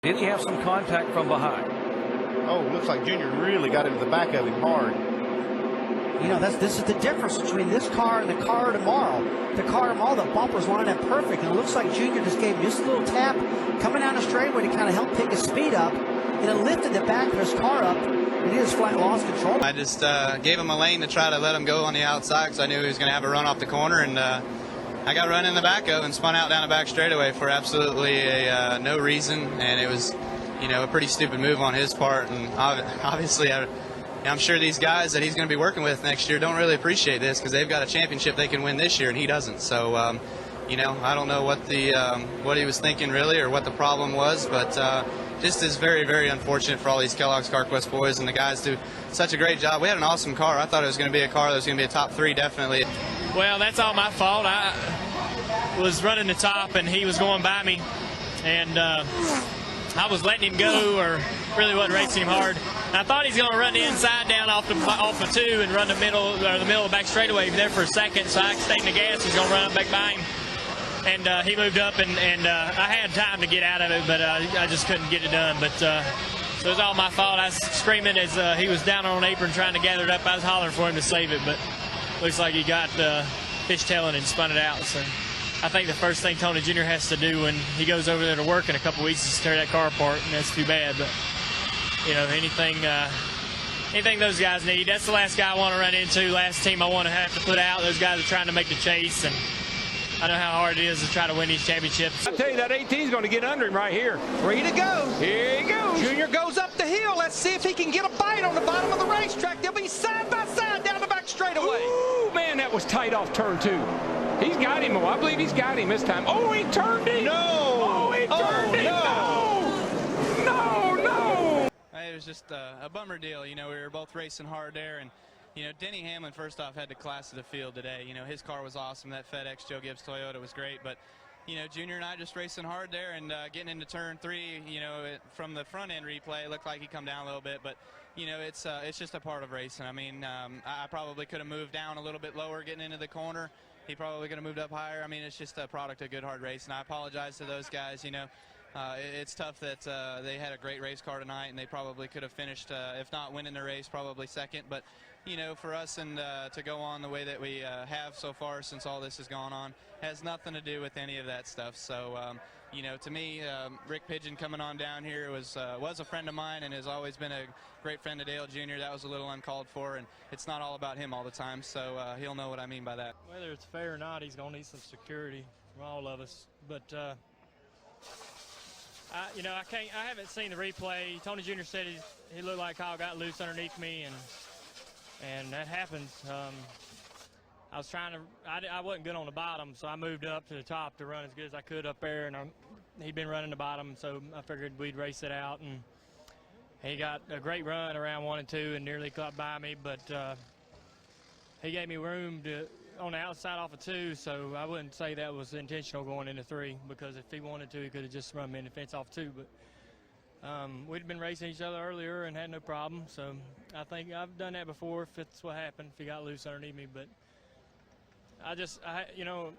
Did he have some contact from behind? Oh, looks like Junior really got into the back of him hard. You know, this is the difference between this car and the car tomorrow. The car tomorrow, the bumpers lined up perfect, and it looks like Junior just gave him just a little tap coming down the straightaway to kind of help pick his speed up, and it lifted the back of his car up, and he just flat lost control. I just gave him a lane to try to let him go on the outside because I knew he was going to have a run off the corner, and I got run in the back of and spun out down the back straightaway for absolutely no reason, and it was, you know, a pretty stupid move on his part. And obviously, I'm sure these guys that he's going to be working with next year don't really appreciate this because they've got a championship they can win this year, and he doesn't. So, you know, I don't know what he was thinking really or what the problem was, but just is very, very unfortunate for all these Kellogg's CarQuest boys, and the guys do such a great job. We had an awesome car. I thought it was going to be a car that was going to be a top 3 definitely. Well, that's all my fault. I was running the top, and he was going by me, and I was letting him go, or really wasn't racing him hard. And I thought he's going to run the inside down off the 2 and run the middle of the back straightaway there for a second. So I stayed in the gas. He's going to run up back by him, and he moved up, and I had time to get out of it, but I just couldn't get it done. But so it was all my fault. I was screaming as he was down on an apron trying to gather it up. I was hollering for him to save it, but looks like he got fishtailing and spun it out. So I think the first thing Tony Jr. has to do when he goes over there to work in a couple weeks is tear that car apart, and that's too bad. But you know, anything those guys need. That's the last guy I want to run into. Last team I want to have to put out. Those guys are trying to make the chase, and I know how hard it is to try to win these championships. I tell you, that 18 is going to get under him right here. Free to go. Here he goes. Junior goes up the hill. Let's see if he can get a bite on the bottom of the racetrack. They'll be side by side down the back straightaway. Ooh, man, that was tight off turn 2. He's got him. I believe he's got him this time. Oh, he turned him. No. Oh, he turned him. No. No. It was just a bummer deal. You know, we were both racing hard there, and you know, Denny Hamlin, first off, had the class of the field today. You know, his car was awesome. That FedEx Joe Gibbs Toyota was great. But, you know, Junior and I just racing hard there and getting into turn 3, you know, from the front end replay, it looked like he come down a little bit. But, you know, it's just a part of racing. I mean, I probably could have moved down a little bit lower getting into the corner. He probably could have moved up higher. I mean, it's just a product of good, hard race. And I apologize to those guys. You know, it's tough that they had a great race car tonight, and they probably could have finished, if not winning the race, probably second. But, you know, for us and to go on the way that we have so far since all this has gone on has nothing to do with any of that stuff. So, you know, to me, Rick Pigeon coming on down here was a friend of mine and has always been a great friend of Dale Jr. That was a little uncalled for, and it's not all about him all the time. So he'll know what I mean by that. Whether it's fair or not, he's going to need some security from all of us. But you know, I haven't seen the replay. Tony Jr. said he looked like Kyle got loose underneath me, and that happens. I was trying to, I wasn't good on the bottom, so I moved up to the top to run as good as I could up there, and he'd been running the bottom, so I figured we'd race it out. And he got a great run around 1 and 2 and nearly caught by me, but he gave me room on the outside off of 2, so I wouldn't say that was intentional going into 3, because if he wanted to, he could have just run me in the fence off 2. But we'd been racing each other earlier and had no problem, so I think I've done that before if it's what happened, if he got loose underneath me. But you know,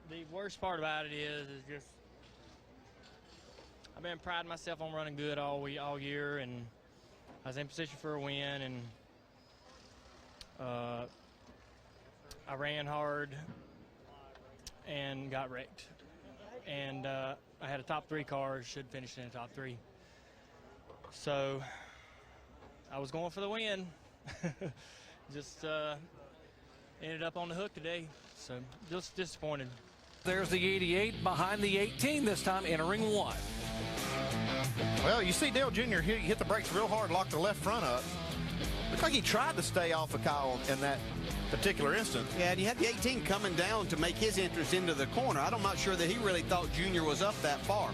the worst part about it is just I've been priding myself on running good all year, and I was in position for a win, and I ran hard and got wrecked. And I had a top 3 car, should finish in the top 3. So I was going for the win. Just ended up on the hook today, so just disappointed. There's the 88 behind the 18 this time, entering 1. Well, you see Dale Jr. hit the brakes real hard, locked the left front up. Looks like he tried to stay off of Kyle in that particular instance. Yeah, and you had the 18 coming down to make his entrance into the corner. I'm not sure that he really thought Junior was up that far.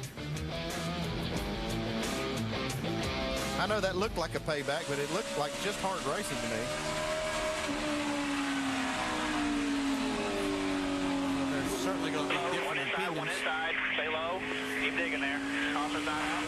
I know that looked like a payback, but it looked like just hard racing to me. There's certainly going to be different opinions. One inside, stay low, keep digging there. Officer's not out.